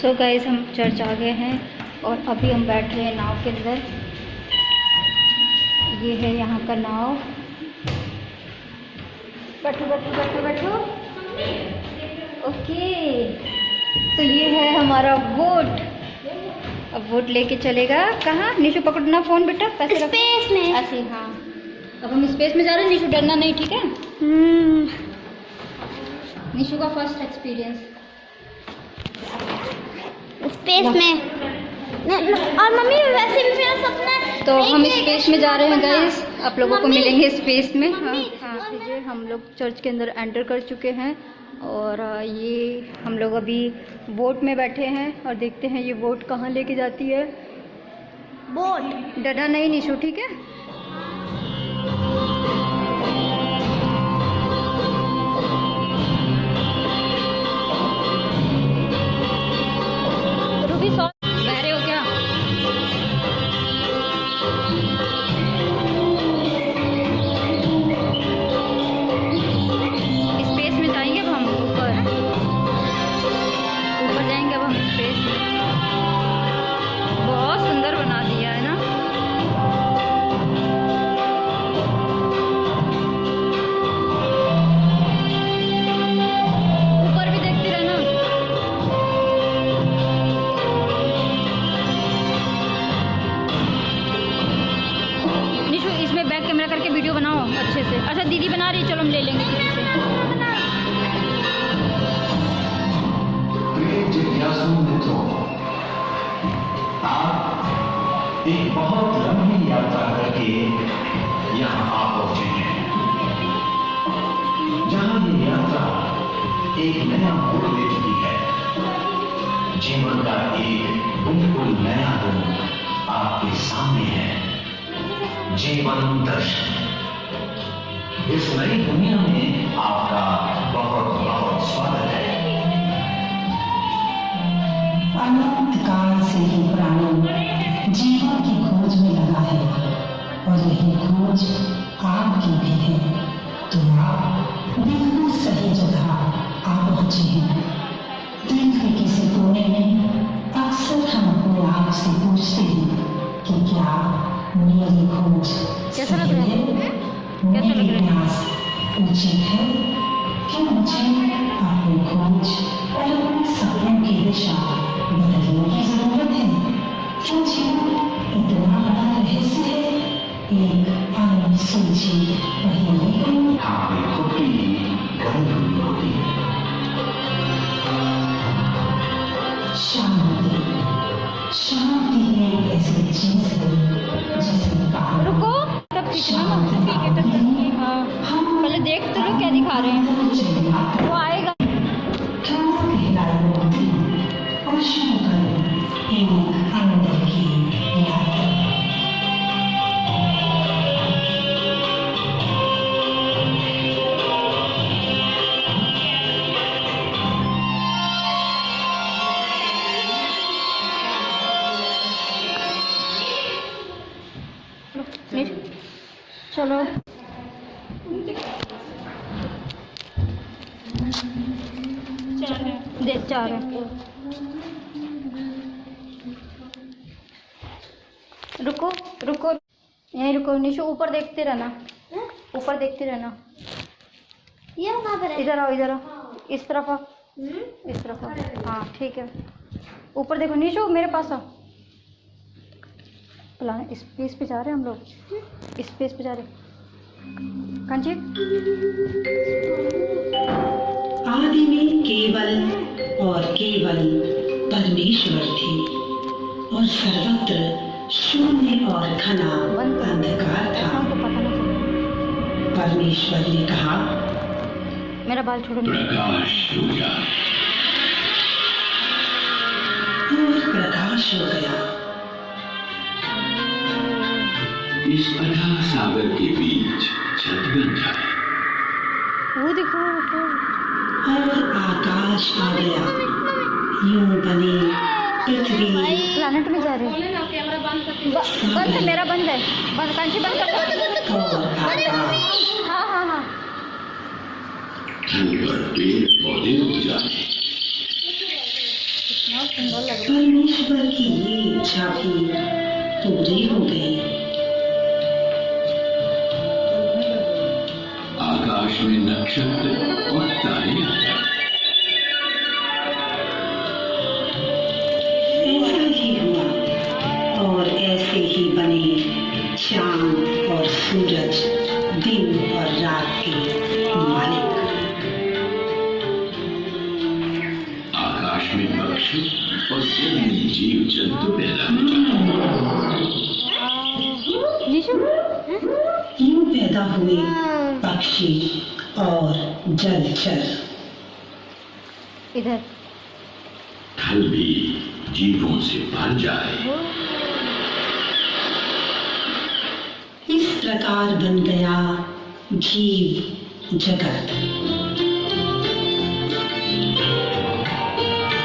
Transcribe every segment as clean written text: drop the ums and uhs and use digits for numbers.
So guys हम church आ गए हैं और अभी हम बैठ रहे हैं नाव के अंदर। ये है यहाँ का नाव। बैठो बैठो बैठो बैठो। ओके, तो ये है हमारा बोट। अब बोट लेके चलेगा कहाँ? निशु पकड़ना फ़ोन बेटा, पैसे स्पेस में ऐसे। हाँ, अब हम स्पेस में जा रहे हैं। निशु डरना नहीं, ठीक है? निशु का फर्स्ट एक्सपीरियंस स्पेस में। और मम्मी वैसे भी मेरा सपना है। तो हम स्पेस में जा रहे हैं गाइस, आप लोगों को मिलेंगे स्पेस में। हाँ हाँ, लीजिए, हम लोग चर्च के अंदर एंटर कर चुके हैं और ये हम लोग अभी बोट में बैठे हैं और देखते हैं ये बोट कहाँ लेके जाती है। बोट डरना नहीं निशु, ठीक है? रूबी सॉरी, बह रहे हो क्या? स्पेस में जाएंगे अब हम, ऊपर जाएंगे अब हम स्पेस में। बहुत सुंदर बना दिया है ना। ऊपर भी देखते रहना। निशु इसमें बैक कैमरा करके वीडियो बनाओ अच्छे से। अच्छा दीदी बना रही, चलो हम ले लेंगे दीदी से। आप एक बहुत लंबी यात्रा करके यहाँ आ पहुंचे हैं, जहाँ ये यात्रा एक नया मोड़ ले चुकी है। जीवन का एक बिल्कुल नया रूप आपके सामने है। जीवन दर्शन। इस नई दुनिया में आपका बहुत बहुत स्वागत है। अनंत काल से ही प्राणी जीवन की खोज में लगा है और यही खोज आपकी भी है। तो आप बिल्कुल सही जगह आ पहुंचे हैं। दिल के किसी कोने में अक्सर हम अपने आप से पूछते हैं कि क्या मेरी खोज कैसा लग रहा है? कैसा लग मेरी रहा है? प्यास उचित है कि मुझे अपनी खोज और अपने सपनों की दिशा बदलने की जरूरत है? क्यों जीवन इतना बड़ा रहस्य है, एक अनसुलझी पहेली है। हमारी खुद की गंध हुई होती है। शांति, शांति एक ऐसी चीज है जिसे कहा रुको तब खींचना ना, ठीक है तब तक। हाँ, पहले देख तो लो क्या दिखा रहे हैं, वो आएगा। और शुरू करें एक अंदर की यात्रा। चलो देख जा रहे हैं। रुको रुको, यहीं रुको निशु, ऊपर देखते रहना, ऊपर देखते रहना। ये कहाँ पर है? इधर आओ, इधर आओ, इस तरफ आओ, इस तरफ आओ। हाँ ठीक है, ऊपर देखो निशु, मेरे पास आओ। प्लान स्पेस पे जा रहे हैं हम लोग, स्पेस पे जा रहे हैं। कांची आदि में केवल और केवल परमेश्वर थे और सर्वत्र शून्य और घना अंधकार था। हमको पता नहीं चला। परमेश्वर ने कहा, मेरा बाल छोड़ो। प्रकाश हो जा। और प्रकाश हो गया। इस अथाह सागर के बीच छत बन जाए। वो देखो और आकाश आ गया। यूं बने पृथ्वी। प्लानेट में जा रहे हैं। बंद है, मेरा बंद है। बंद, कांची बंद कर। और आकाश हाँ हाँ हाँ, पेड़ पौधे उग जाए। कितना सुंदर लग रहा है। परमेश्वर की ये इच्छा भी पूरी हो गई। आकाश में नक्षत्र और तारे आ गए। ऐसा ही हुआ और ऐसे ही बने चांद और सूरज, दिन और रात के मालिक। आकाश में पक्षी और जल में जीव जंतु पैदा हो जाते। यूं पैदा हुए पक्षी और जलचर। इधर थल भी जीवों से भर जाए। इस प्रकार बन गया जीव जगत।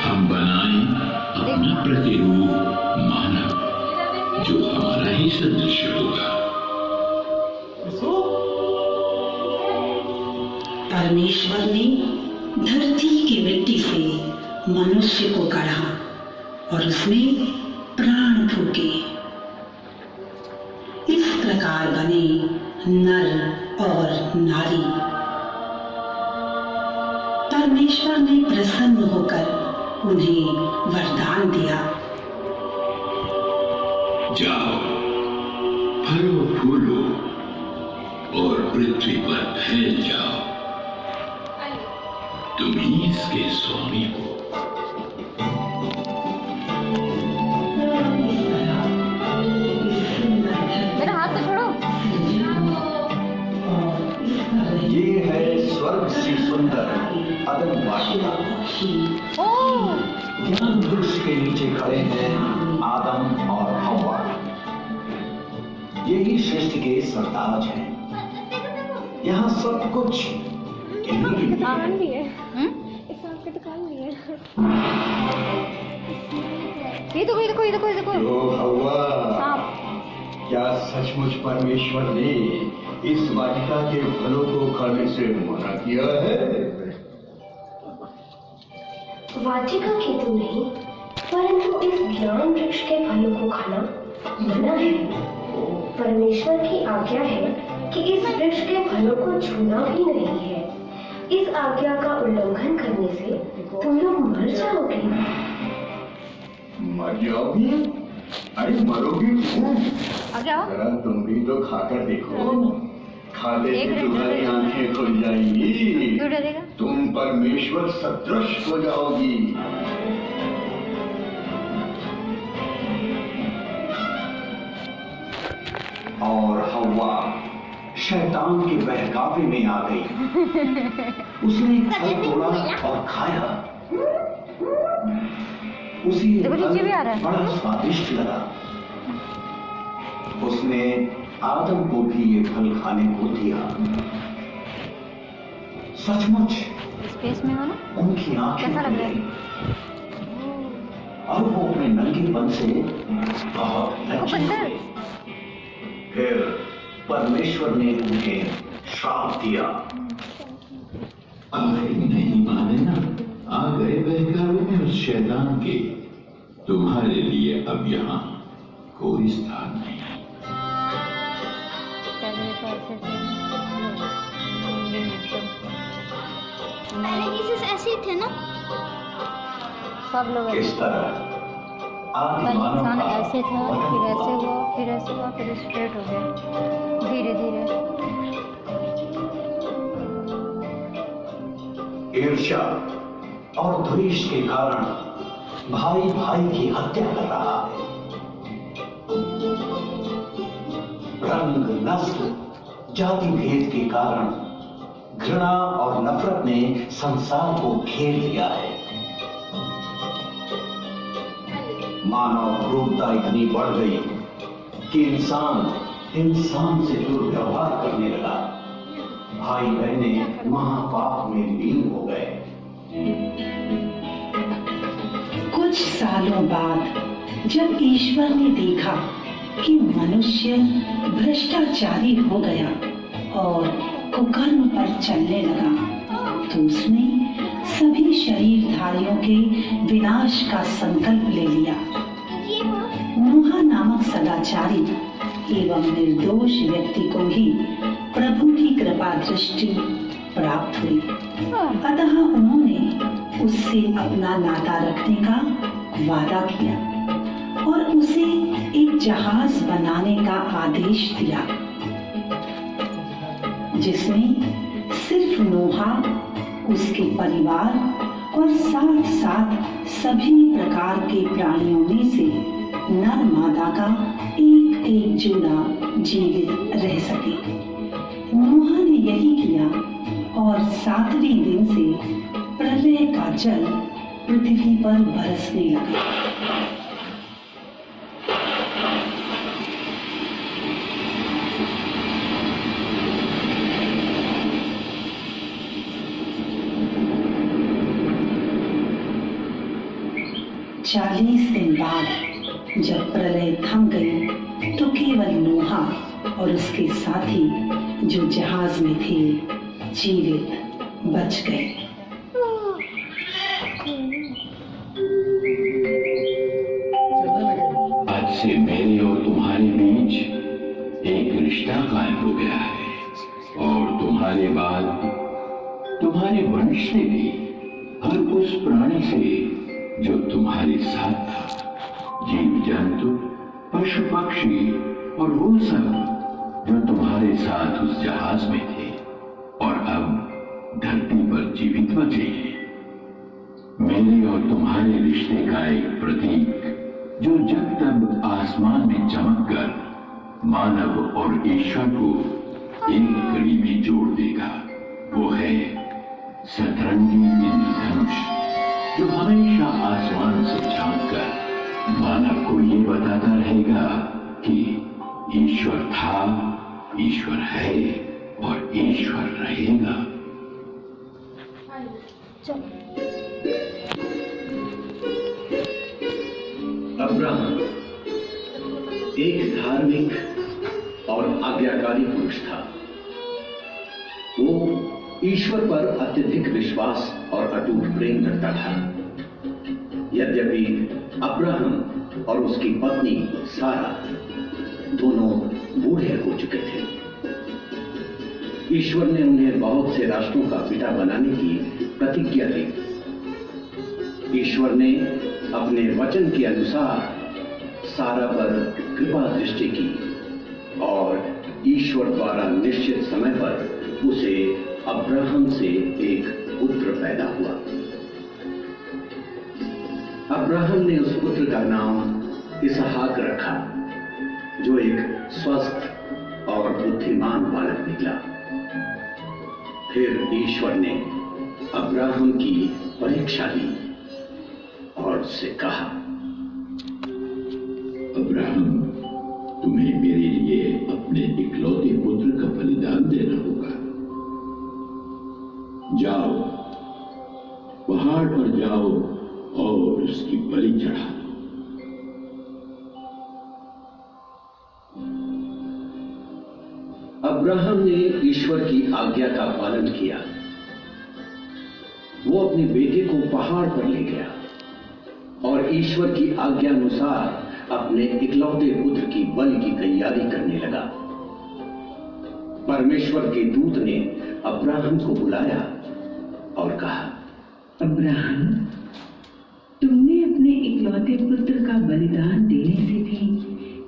हम बनाएं अपना प्रतिरूप मानव, जो हमारा ही सदृश होगा। परमेश्वर ने धरती की मिट्टी से मनुष्य को गढ़ा और उसमें प्राण फूके। इस प्रकार बने नर और नारी। परमेश्वर ने प्रसन्न होकर उन्हें वरदान दिया। जाओ, फलो फूलो और पृथ्वी पर फैल जाओ। तुम ही इसके स्वामी हो। मेरा हाथ तो छोड़ो। ये है स्वर्ग से सुंदर अदन वाटिका। ज्ञान वृक्ष के नीचे खड़े हैं आदम और हव्वा। यही सृष्टि के सरताज हैं। यहाँ सब कुछ इन्हीं के लिए है। ये देखो तो हव्वा, सांप। क्या सचमुच परमेश्वर ने इस वाटिका के फलों को खाने से मना किया है? वाटिका की तो नहीं, परंतु इस ज्ञान वृक्ष के फलों को खाना मना है। परमेश्वर की आज्ञा है कि इस वृक्ष के फलों को छूना भी नहीं है। इस आज्ञा का उल्लंघन करने से तुम लोग मर जाओगे। मर जाओगी? अरे मरोगी क्यों? आगे आओ। जरा तुम भी तो खाकर देखो। खाते एक ही मिनट, तुम्हारी आंखें खुल जाएंगी। दूर रहेगा। तुम परमेश्वर सदृश हो जाओगी। और हव्वा शैतान के बहकावे में आ गई। उसने फल तोड़ा और खाया। उसे देखो, नीचे भी आ रहा है। बड़ा स्वादिष्ट लगा। उसने आदम को भी ये फल खाने को दिया। सचमुच स्पेस में हो ना। उनकी आंखें कैसा लग रहा है? खुल गईं। और वो अपने नंगेपन से बहुत लज्जित हुए। फिर परमेश्वर ने उन्हें श्राप दिया। आखिर नहीं माने ना, आ गए बहकावे में उस शैतान के। तुम्हारे लिए अब यहाँ कोई स्थान नहीं। पहले जीसस ऐसे ही थे ना? सब लोग इस तरह आदि मानव इंसान का ऐसे था, पतन फिर ऐसे हुआ। हुआ, फिर ऐसे हुआ, फिर स्ट्रेट हो गया धीरे धीरे। ईर्ष्या और द्वेष के कारण भाई भाई की हत्या कर रहा है। रंग, नस्ल, जाति भेद के कारण घृणा और नफरत ने संसार को घेर लिया है। मानव क्रूरता इतनी बढ़ गई कि इंसान से दुर्व्यवहार करने लगा। भाई बहनें महापाप में लीन हो गए। कुछ सालों बाद जब ईश्वर ने देखा कि मनुष्य भ्रष्टाचारी हो गया और कुकर्म पर चलने लगा, तो उसने सभी शरीरधारियों के विनाश का संकल्प ले लिया। नूहा नामक सदाचारी एवं निर्दोष व्यक्ति को ही प्रभु की कृपा दृष्टि प्राप्त हुई। अतः उन्होंने उससे अपना नाता रखने का वादा किया और उसे एक जहाज बनाने का आदेश दिया, जिसमें सिर्फ नूहा, उसके परिवार और साथ साथ सभी प्रकार के प्राणियों में से नर मादा का एक एक जोड़ा जीवित रह सके। नूहा ने यही किया और 7वें दिन से प्रलय का जल पृथ्वी पर बरसने लगा। चालीस दिन बाद जब प्रलय थम गई तो केवल नूहा और उसके साथी जो जहाज में थे जीवित बच गए। आज से मेरे और तुम्हारे बीच एक रिश्ता कायम हो गया है और तुम्हारे बाद तुम्हारे वंश से भी हर उस प्राणी से जो तुम्हारे साथ था, जीव जंतु, पशु पक्षी और वो सब जो तुम्हारे साथ उस जहाज में थे और अब धरती पर जीवित बचे हैं, मेरे और तुम्हारे रिश्ते का एक प्रतीक जो जब तक आसमान में चमककर मानव और ईश्वर को एक करीबी जोड़ देगा, वो है सतरंगी इंद्रधनुष, जो हमेशा आसमान से झांककर मानव को ये बताता रहेगा कि ईश्वर था, ईश्वर है और ईश्वर रहेगा। अब्राहम एक धार्मिक और आज्ञाकारी पुरुष था। वो ईश्वर पर अत्यधिक विश्वास और अटूट प्रेम करता था। यद्यपि अब्राहम और उसकी पत्नी सारा दोनों बूढ़े हो चुके थे, ईश्वर ने उन्हें बहुत से राष्ट्रों का पिता बनाने की प्रतिज्ञा दी। ईश्वर ने अपने वचन के अनुसार सारा पर कृपा दृष्टि की और ईश्वर द्वारा निश्चित समय पर उसे अब्राहम से एक पुत्र पैदा हुआ। अब्राहम ने उस पुत्र का नाम इसहाक रखा, जो एक स्वस्थ और बुद्धिमान बालक निकला। फिर ईश्वर ने अब्राहम की परीक्षा ली और उससे कहा, अब्राहम, तुम्हें मेरे लिए अपने इकलौते पुत्र का बलिदान देना होगा। जाओ, पहाड़ पर जाओ और उसकी बलि चढ़ा दो। अब्राहम ने ईश्वर की आज्ञा का पालन किया। वो अपने बेटे को पहाड़ पर ले गया और ईश्वर की आज्ञा अनुसार अपने इकलौते पुत्र की बलि की तैयारी करने लगा। परमेश्वर के दूत ने अब्राहम को बुलाया और कहा, अब्राहम, तुमने अपने इकलौते पुत्र का बलिदान देने से भी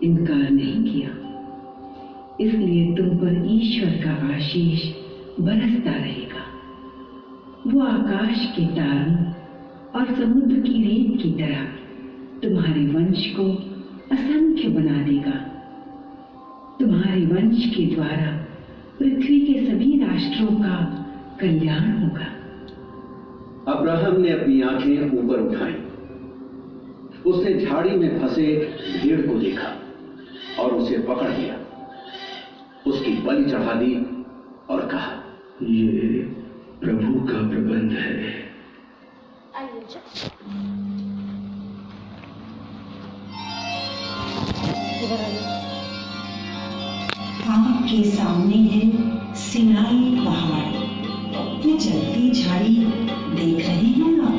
इनकार नहीं किया, इसलिए तुम पर ईश्वर का आशीष बरसता रहेगा। वो आकाश के तारों और समुद्र की रेत की तरह तुम्हारे वंश को असंख्य बना देगा। तुम्हारे वंश के द्वारा पृथ्वी के सभी राष्ट्रों का कल्याण होगा। अब्राहम ने अपनी आंखें ऊपर उठाई। उसने झाड़ी में फंसे भेड़ को देखा और उसे पकड़ लिया, उसकी बलि चढ़ा दी और कहा, ये प्रभु का प्रबंध है। आपके सामने है सिनाई पहाड़। ये जलती झाड़ी देख रहे हैं आप,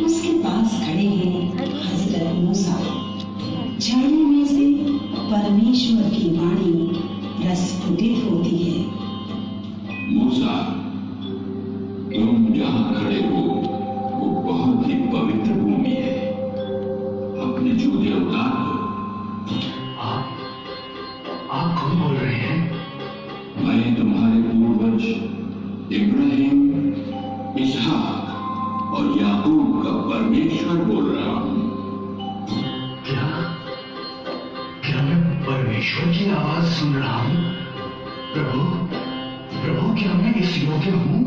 उसके पास खड़े हैं हजरत मूसा। झरने में से परमेश्वर की वाणी रसपुटित होती है। मूसा, तुम जहां खड़े हो वो बहुत ही पवित्र भूमि है। अपने जूते उतार दो। आप कौन बोल रहे हैं? मैं तुम्हारे पूर्वज इब्राहिम, इसहाक और याकूब का परमेश्वर बोल रहा हूं। क्या मैं परमेश्वर की आवाज सुन रहा हूं? प्रभु, क्या मैं इस योग्य हूं?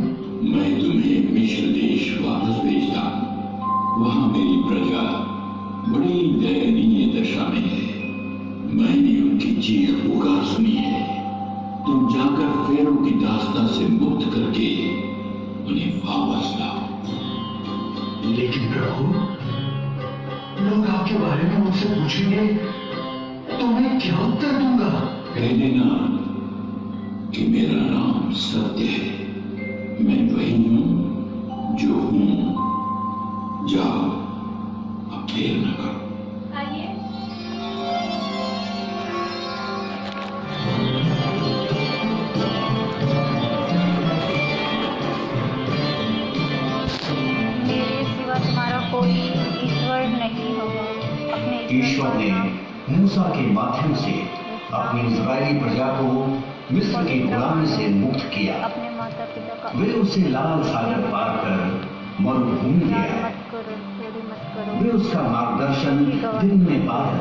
मैं तुम्हें मिस्र देश वापस भेजता हूं। वहां मेरी प्रजा बड़ी दयनीय दशा में है। मैंने उनकी चीख पुकार सुनी है। तुम जाकर फेरों की दास्ता से मुक्त करके उन्हें वापस लाओ। लेकिन प्रभु, लोग आपके बारे में मुझसे पूछेंगे तो मैं क्या उत्तर दूंगा? कह देना कि मेरा नाम सत्य है। मैं वही हूं जो हूं। जाओ, अब देर न करो। मेरे सिवा तुम्हारा कोई ईश्वर नहीं होगा। अपने ईश्वर ने मूसा के माध्यम से अपनी इस्राएली प्रजा को मिस्र की गुलामी से मुक्त किया। अपने माता पिता का वे उसे लाल सागर पार कर मरुभूमि ले आए। मत करो, चोरी मत करो। वे उसका मार्गदर्शन दिन में बादल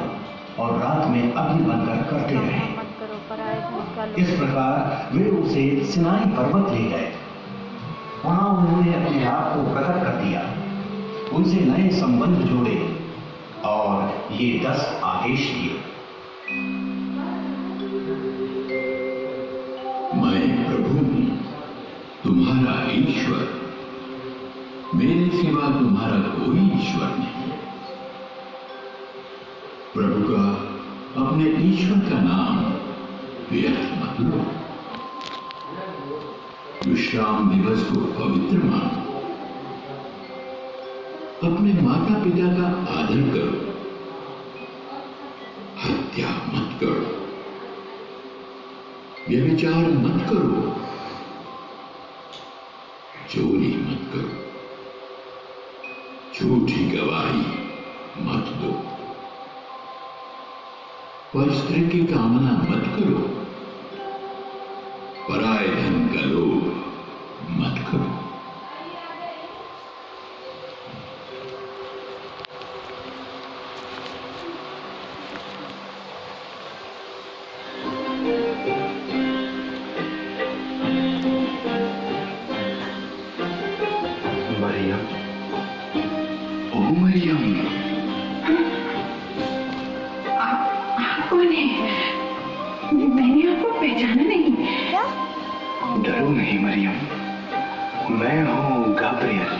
और रात में अग्नि बनकर करते रहे। मत करो, पराये धन का इस प्रकार वे उसे सिनाई पर्वत ले गए। वहां उन्होंने अपने आप को प्रकट कर दिया, उनसे नए संबंध जोड़े और ये 10 आदेश दिए। मैं प्रभु हूं, तुम्हारा ईश्वर। मेरे सिवा तुम्हारा कोई ईश्वर नहीं। प्रभु का, अपने ईश्वर का नाम व्यर्थ मत लो। विश्राम दिवस को पवित्र मानो। अपने माता पिता का आदर करो। हत्या मत करो। व्यभिचार मत करो। चोरी मत करो। झूठी गवाही मत दो। पर स्त्री की कामना मत करो। पराये धन का लोभ मत करो। मरियम, ओ मरियम, आप कौन है? मैंने आपको पहचाना नहीं। क्या? डरो नहीं मरियम, मैं हूँ गाब्रियल,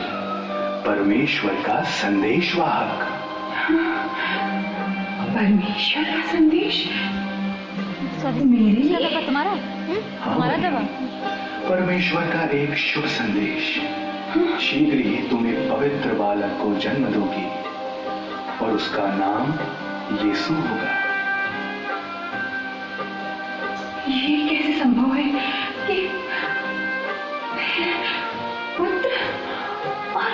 परमेश्वर का संदेशवाहक। परमेश्वर का संदेश मेरे लिए? तुम्हारा हाँ, जवाब। परमेश्वर का एक शुभ संदेश। शीघ्र ही तुम एक पवित्र बालक को जन्म दोगी और उसका नाम यीशु होगा। ये कैसे संभव है कि पुत्र और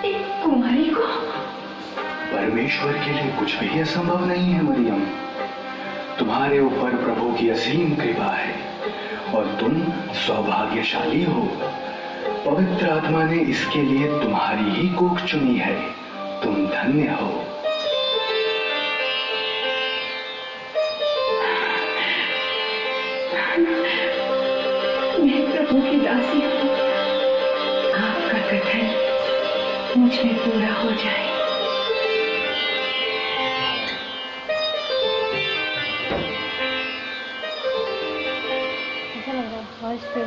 एक कुमारी को? परमेश्वर के लिए कुछ भी असंभव नहीं है मरियम। तुम्हारे ऊपर प्रभु की असीम कृपा है और तुम सौभाग्यशाली हो। पवित्र आत्मा ने इसके लिए तुम्हारी ही कोख चुनी है। तुम धन्य हो। मैं प्रभु की दासी हूँ। आपका कथन मुझ में पूरा हो जाए। अच्छा लग रहा है वॉइस पे।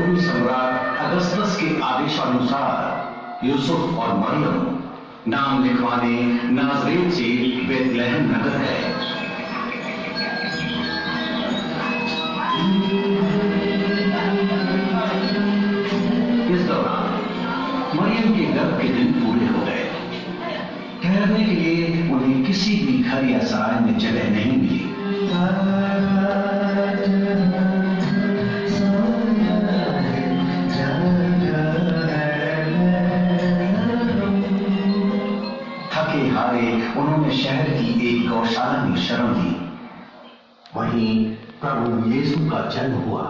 रोमी सम्राट अगस्तस के आदेशानुसार यूसुफ और मरियम नाम लिखवाने नाजरेत से बेथलेहम नगर गए। इस दौरान मरियम के गर्भ के दिन पूरे हो गए। ठहरने के लिए उन्हें किसी भी घर या सराय में जगह नहीं मिली। थके हारे उन्होंने शहर की एक गौशाला में शरण ली। वहीं प्रभु यीशु का जन्म हुआ।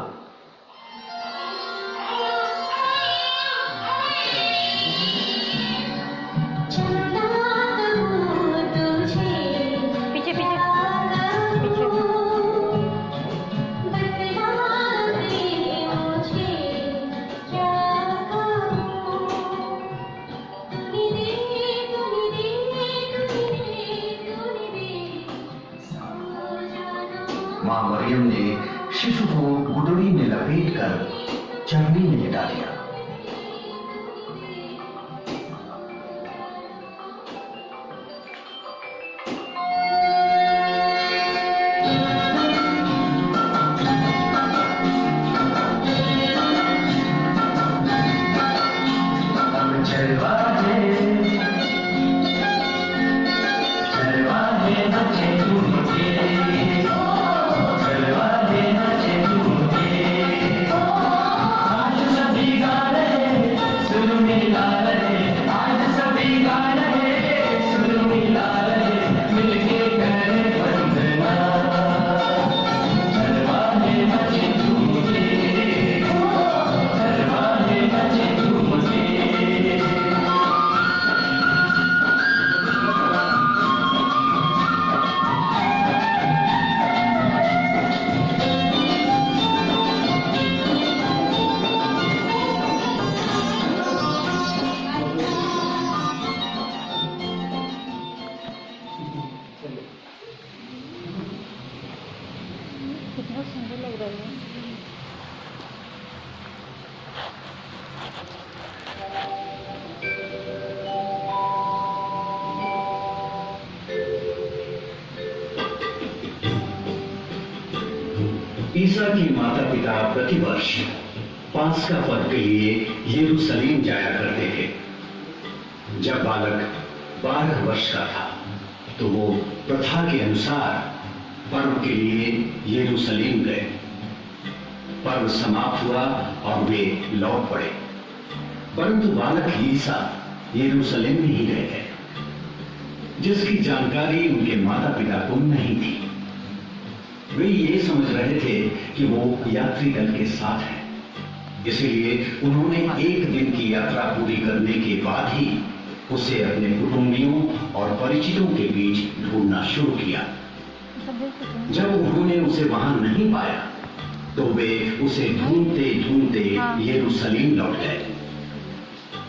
मां मरियम ने शिशु को गुदड़ी में लपेटकर चंडी में लिटा दिया। कितना सुंदर लग रहा है। ईसा की माता पिता प्रतिवर्ष पास्का पर्व के लिए यरूशलेम जाया करते थे। जब बालक 12 वर्ष का था तो वो प्रथा के अनुसार पर्व के लिए यरूशलेम गए। पर्व समाप्त हुआ और वे लौट पड़े, परंतु बालक ईसा यरूशलेम में ही रह गए, जिसकी जानकारी उनके माता पिता को नहीं थी। वे ये समझ रहे थे कि वो यात्री दल के साथ हैं, इसलिए उन्होंने एक दिन की यात्रा पूरी करने के बाद ही उसे अपने कुटुंबियों और परिचितों के बीच ढूंढना शुरू किया। जब उन्होंने उसे वहां नहीं पाया तो वे उसे ढूंढते ढूंढते यरूशलेम लौट गए।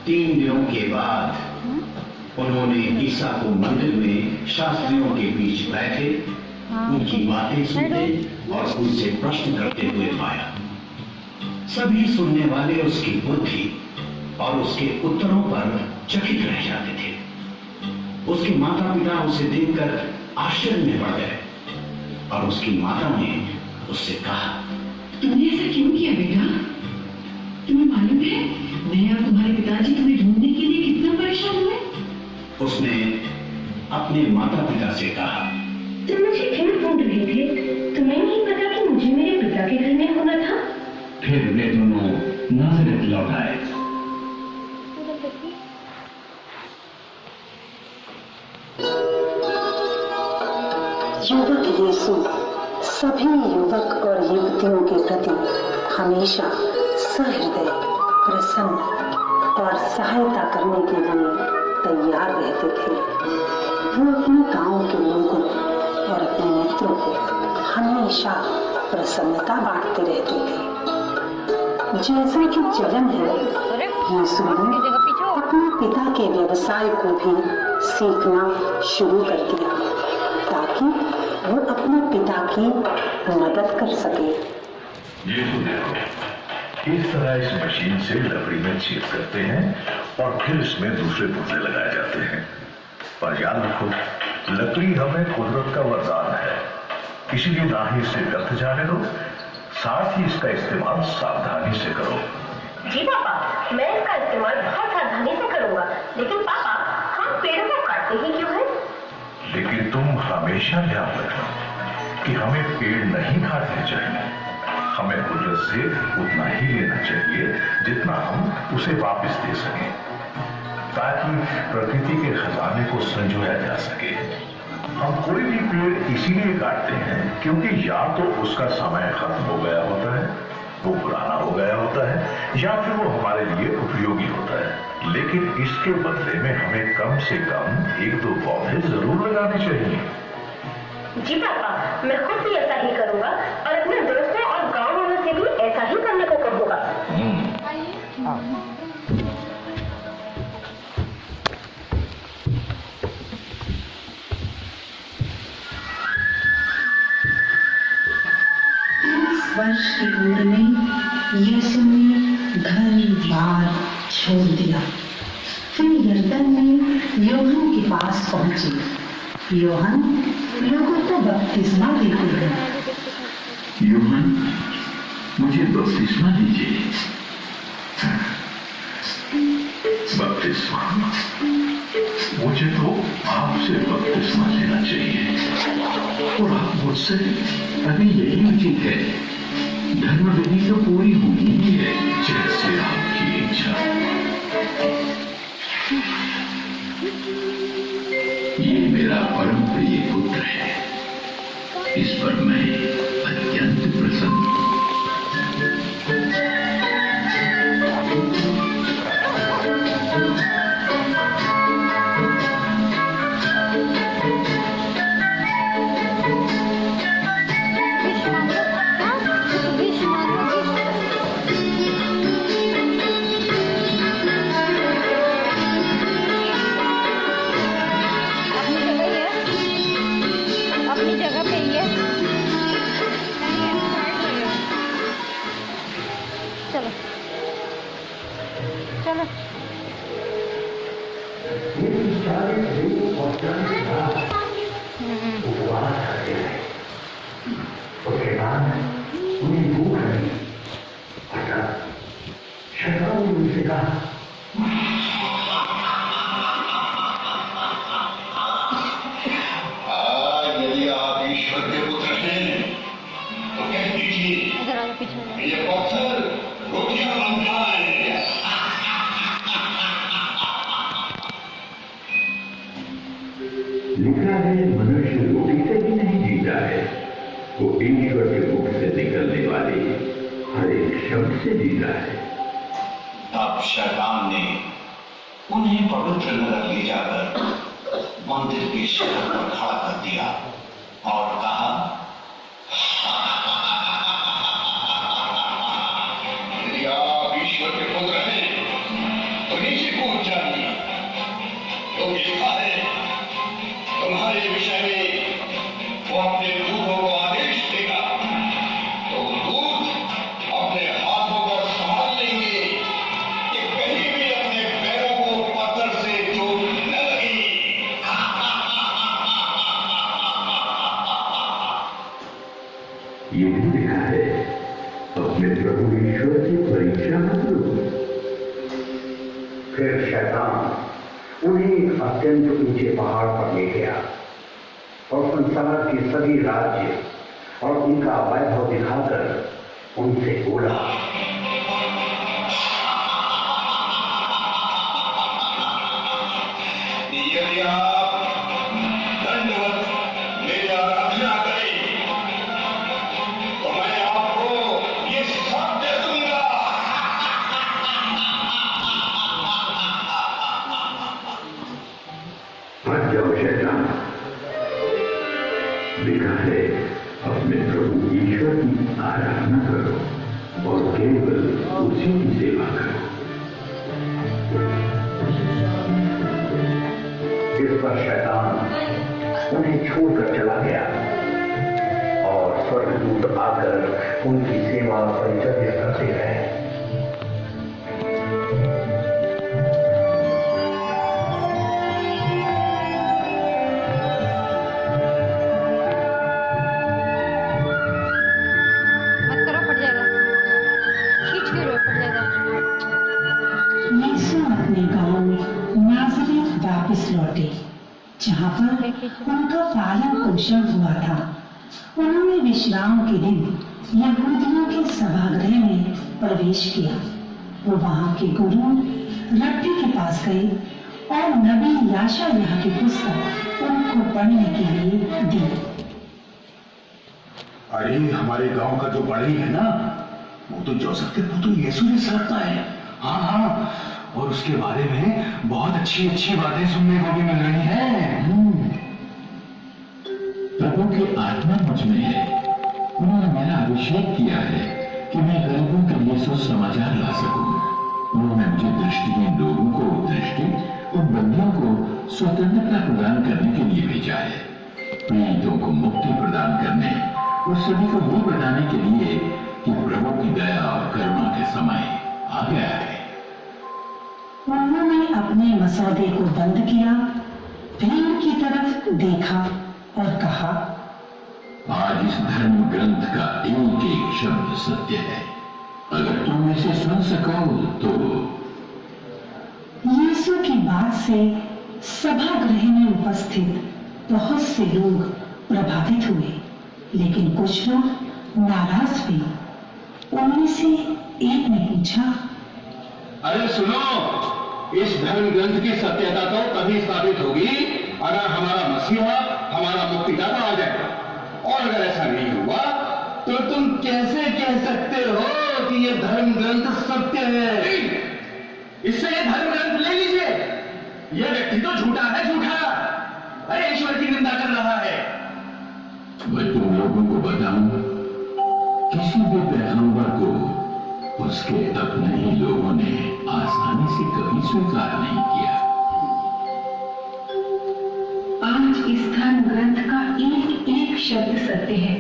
3 दिनों के बाद उन्होंने ईसा को मंदिर में शास्त्रियों के बीच बैठे उनकी बातें सुनते और उनसे प्रश्न करते हुए पाया। सभी सुनने वाले उसकी बुद्धि और उसके उत्तरों पर चकित रह जाते थे। उसके माता पिता उसे देखकर आश्चर्य में पड़ गए और उसकी माता ने उससे कहा, तुमने ऐसा क्यों किया बेटा? तुम्हें मालूम है मैं और तुम्हारे पिताजी तुम्हें ढूंढने के लिए कितना परेशान हुए? उसने अपने माता पिता से कहा, तुम मुझे क्यों ढूंढ रहे थे? तुम्हें नहीं पता कि मुझे मेरे पिता के घर में होना था? फिर वे दोनों नाज़रेत लौट आए। युवक यीशु सभी युवक और युवतियों के प्रति हमेशा सहृदय, प्रसन्न और सहायता करने के लिए तैयार रहते थे। वो अपने गांव के लोगों और अपने मित्रों को हमेशा प्रसन्नता बांटते रहते थे। जैसे कि जन्म है, यीशु ने अपने पिता के व्यवसाय को भी सीखना शुरू कर दिया ताकि वो अपने पिता की मदद कर सके। यीशु ने इस तरह इस मशीन से लकड़ी में छेद करते हैं और फिर इसमें दूसरे पुर्जे लगाए जाते हैं। पर याद रखो, लकड़ी हमें कुदरत का वरदान है, इसीलिए ना ही इसे व्यर्थ जाने दो, साथ ही इसका इस्तेमाल सावधानी से करो। जी पापा, मैं इसका इस्तेमाल बहुत सावधानी से करूंगा। लेकिन पापा, हम पेड़ को काटते ही क्यों हैं? लेकिन तुम हमेशा ध्यान रखना कि हमें पेड़ नहीं काटने चाहिए। हमें कुदरत से उतना ही लेना चाहिए जितना हम उसे वापस दे सकें, ताकि प्रकृति के खजाने को संजोया जा सके। हम कोई भी पेड़ इसीलिए काटते हैं क्योंकि या तो उसका समय खत्म हो गया होता है, वो पुराना हो गया होता है, या फिर वो हमारे लिए उपयोगी होता है। लेकिन इसके बदले में हमें कम से कम 1-2 पौधे जरूर लगाने चाहिए। जी पापा, मैं खुद भी ऐसा ही करूंगा और अपने दोस्तों और गांव वालों से भी ऐसा ही करने को कहूंगा। वर्ष की उम्र में यीशु ने घर बार छोड़ दिया। फिर यरदन में योहन के पास पहुंचे। योहन लोगों को बपतिस्मा देते हैं। योहन, मुझे बपतिस्मा दीजिए। बपतिस्मा? मुझे तो आपसे बपतिस्मा लेना चाहिए और आप मुझसे अभी यही उचित है। धर्म विधि तो पूरी होनी ही है, जैसे आपकी इच्छा। ये मेरा परम प्रिय पुत्र है, इस पर मैं अत्यंत प्रसन्न हूं। यदि आप ईश्वर के पुत्र हैं तो कह दीजिए, ये पत्थर रोटियां बन जाए। लिखा है, मनुष्य रोटी से ही नहीं जीता है, वो ईश्वर के मुख से निकलने वाले हर एक शब्द से जीता है। तब शैतान ने उन्हें पवित्र नगर ले जाकर मंदिर के शिखर पर खड़ा कर दिया और कहा, यदि आप ईश्वर के पुत्र हैं तो नीचे कूद जाइए, क्योंकि लिखा है तुम्हारे विषय में वो अपने दूतों को आदेश देगा, तो वो दूत अपने हाथों पर संभाल लेंगे कि कहीं भी अपने पैरों को पत्थर से चोट न लगे। ये भी लिखा है, अपने प्रभु ईश्वर की परीक्षा मत लो। फिर शैतान उन्हें एक अत्यंत ऊंचे पहाड़ पर ले गया और संसार के सभी राज्य और उनका वैभव दिखाकर उनसे बोला, यदि आप दंडवत मेरी आराधना करें तो मैं आपको ये सब दे दूंगा। हट जाओ शैतान। लिखा है, अपने प्रभु ईश्वर की आराधना करो और केवल उसी की सेवा करो। इस पर शैतान उन्हें छोड़कर चला गया और स्वर्गदूत आकर उनकी सेवा और परिचर्या करते रहे। वापस लौटे जहाँ पर उनका पालन पोषण हुआ था। उन्होंने विश्राम के दिन यहूदियों के सभागृह में प्रवेश किया। वो वहाँ के गुरु रब्बी के पास गए और नबी याशायाह की पुस्तक उनको पढ़ने के लिए दी। अरे हमारे गांव का जो बड़ई है ना, वो तो जोसेफ के पुत्र यीशु जैसा लगता है। हाँ, और उसके बारे में बहुत अच्छी अच्छी बातें सुनने को भी मिल रही हैं। प्रभु की आत्मा मुझ में है। उन्होंने मेरा अभिषेक किया है कि मैं गरीबों के लिए सुसमाचार ला सकूं। उन्होंने मुझे दृष्टिहीन लोगों को दृष्टि और बंदियों को स्वतंत्रता प्रदान करने के लिए भेजा है, पीड़ितों को मुक्ति प्रदान करने और सभी को वो बताने के लिए कि प्रभु की दया और करुणा के समय आ गया है। उन्होंने अपने मसौदे को बंद किया, भीड़ की तरफ देखा और कहा, आज इस धर्म ग्रंथ का एक एक शब्द सत्य है। अगर तुम इसे सुन सको तो। यीशु की बात से सभागृह में उपस्थित बहुत से लोग प्रभावित हुए, लेकिन कुछ लोग नाराज भी। उनमें से एक ने पूछा, अरे सुनो, इस धर्म ग्रंथ की सत्यता तो तभी स्थापित होगी अगर हमारा मसीहा, हमारा मुक्तिदाता आ जाए। और अगर ऐसा नहीं हुआ तो तुम कैसे कह सकते हो कि यह धर्म ग्रंथ सत्य है? इससे यह धर्म ग्रंथ ले लीजिए। यह व्यक्ति तो झूठा है, झूठा। अरे ईश्वर की निंदा कर रहा है। मैं तुम लोगों को बताऊं, किसी भी पैगंबर को उसके अपने ही लोगों ने आसानी से कभी स्वीकार नहीं किया। आज इस धर्म ग्रंथ का एक एक शब्द सत्य है,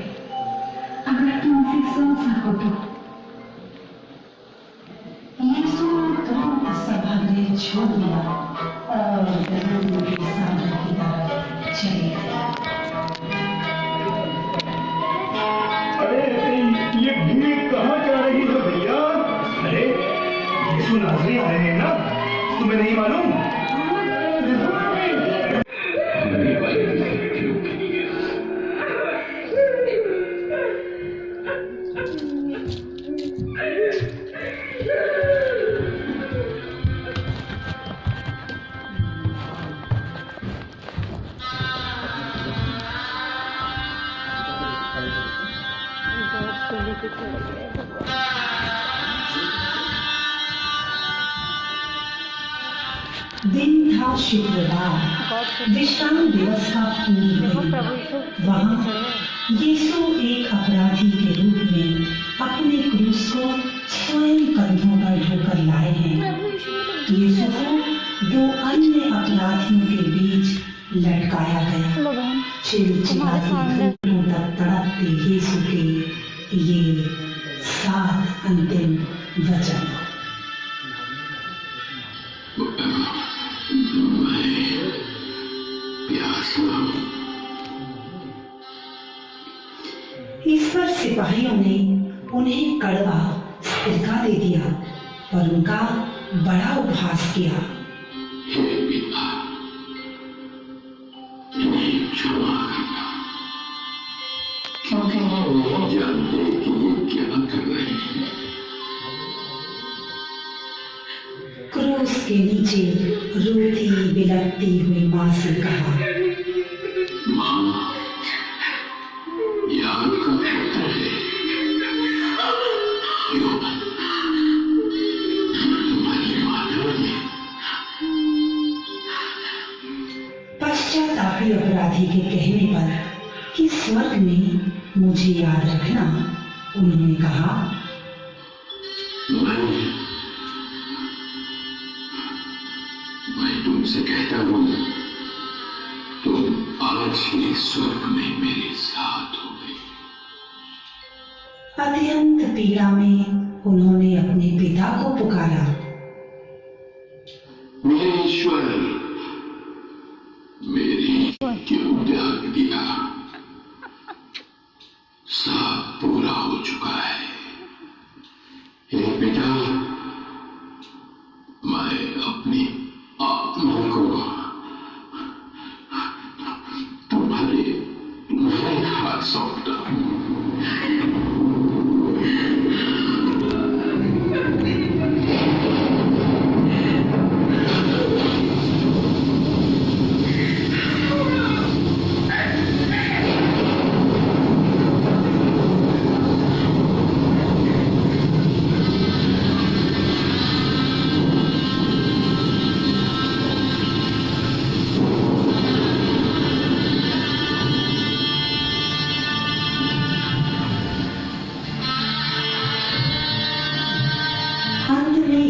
अगर तुम इसे सुन सको तो। यीशु तुरंत सभागृह छोड़ दिया और गलील के सागर की तरफ चले गए। अरे ये भीड़ कहाँ जा रही है भैया? अरे यीशु नाज़री आ रहे हैं ना, तुम्हें नहीं मालूम? दिन था शुक्रवार, विश्राम दिवस का पूर्व दिन। वहाँ यीशु एक अपराधी के रूप में अपने क्रूस को स्वयं कंधों पर ढोकर लाए हैं। यीशु को दो अन्य अपराधियों के बीच लटकाया गया। चिलचिलाती धूपों तक तड़पते यीशु के ये 7 अंतिम वचन। इस पर सिपाहियों ने उन्हें कड़वा सिरका दे दिया और उनका बड़ा उपहास किया। हे पिता, इन्हें क्षमा करना, क्योंकि वो नहीं जानते कि ये क्या कर रहे हैं। क्रूस के नीचे रोती बिलखती हुई माँ से कहा, माँ, याद का पुत्र है, तुम्हारी माता ने। पश्चातापी अपराधी के कहने पर कि स्वर्ग में मुझे याद रखना, उन्होंने कहा, मैं तुमसे कहता हूँ, तुम आज ही स्वर्ग में मेरे साथ होगे। अत्यंत पीड़ा में उन्होंने अपने पिता को पुकारा, मेरे ईश्वर, मेरी क्यों त्याग दिया? सब पूरा हो चुका है। हे पिता, मैं अपनी आत्मा को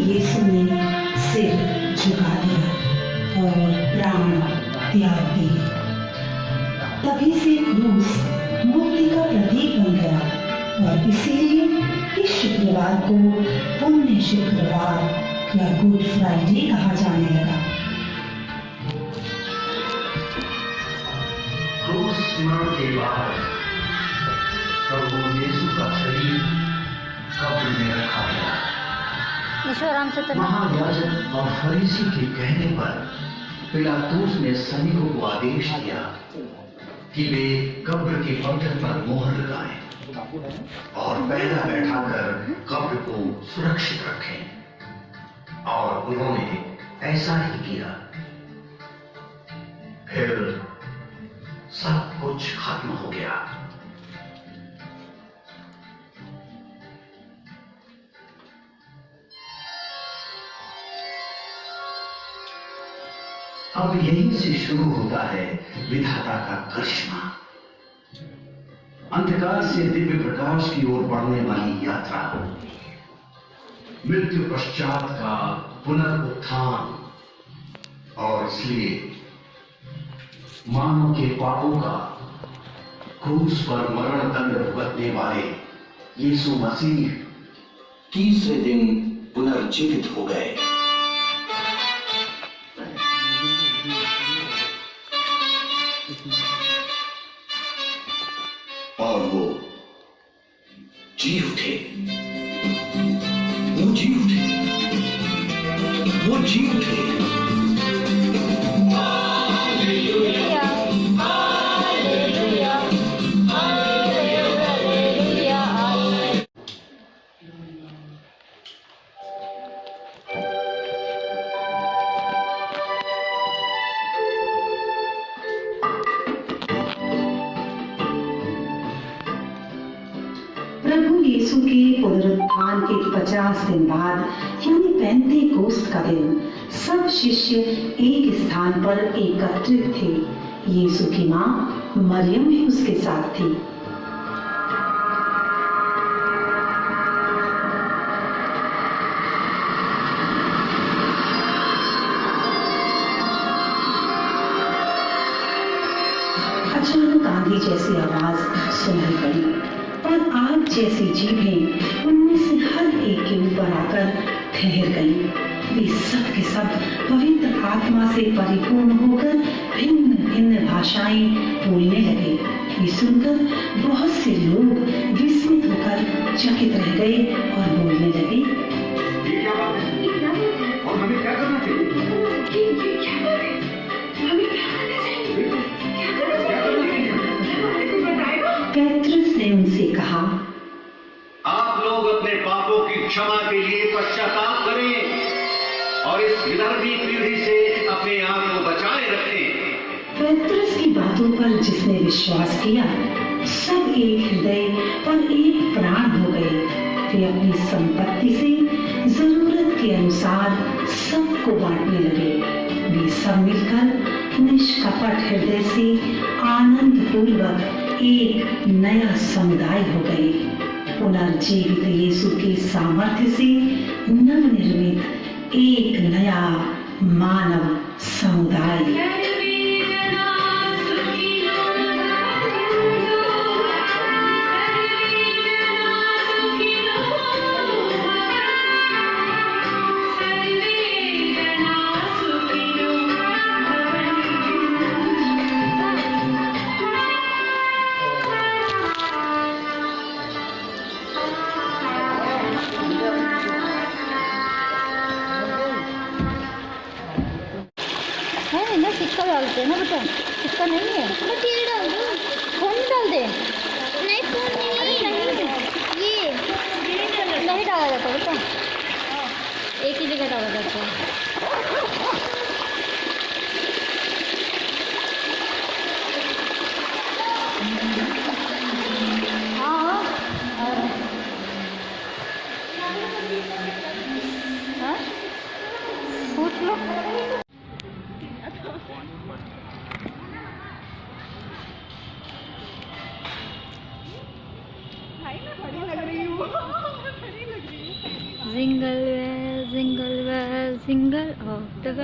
यीशु ने सिर झुका दिया और प्राण त्याग दिए। तभी से क्रूस मुक्ति का प्रतीक बन गया और इसीलिए इस शुक्रवार को पुण्य शुक्रवार या गुड फ्राइडे कहा जाने लगा। क्रूस मरण के बाद प्रभु यीशु का शरीर कब्र में रखा गया। आराम से महायाजक और फरीसी के कहने पर पिलातुस ने सैनिकों को आदेश दिया कि वे कब्र के पत्थर पर मोहर लगाएं और पहरा बैठाकर कब्र को सुरक्षित रखें, और उन्होंने ऐसा ही किया। फिर सब कुछ खत्म हो गया। अब यहीं से शुरू होता है विधाता का करिश्मा। अंधकार से दिव्य प्रकाश की ओर बढ़ने वाली यात्रा, मृत्यु पश्चात का पुनरुत्थान, और इसलिए मानव के पापों का क्रूस पर मरण दंड भुगतने वाले यीशु मसीह तीसरे दिन पुनर्जीवित हो गए। और वो जी उठे, वो जी उठे, वो जी उठे। Hallelujah, hallelujah, hallelujah, hallelujah. प्रभु यीशु के पुनरुत्थान के 50 दिन बाद यानी पेंतेकोस्त का दिन सब शिष्य एक स्थान पर एकत्रित थे। यीशु की मां मरियम भी उसके साथ थी। अचानक आंधी जैसी आवाज सुनाई पड़ी और आग जैसी जीभें उनमें से हर एक के ऊपर आकर ठहर गई। वे सब के सब पवित्र आत्मा से परिपूर्ण होकर भिन्न भिन्न भाषाएं बोलने लगे। ये सुनकर बहुत से लोग विस्मित होकर चकित रह गए और बोलने लगे, ये क्या बात है? और हमें क्या करना चाहिए? पेट्रुस ने उनसे कहा, आप लोग अपने पापों की क्षमा के लिए पश्चाताप करें और इस विधर्मी पीढ़ी से अपने आप को बचाए रखें। पेट्रुस की बातों पर जिसने विश्वास किया सब एक हृदय और एक प्राण हो गए। वे अपनी संपत्ति से जरूरत के अनुसार सबको बांटने लगे। वे सब मिलकर निष्कपट हृदय से आनंद पूर्वक एक नया समुदाय हो गए। पुनर्जीवित यीशु के सामर्थ्य से नवनिर्मित एक नया मानव समुदाय। है ना, सिक्का डालते हैं ना बेटा, सिक्का नहीं है, मैं तेल डाल दूँ? फोन डाल दे। नहीं फोन नहीं, ये नहीं डाला जाता बेटा, एक ही जगह डाला जाता है। हाँ हाँ, पूछ लो। Jingle jingle single of the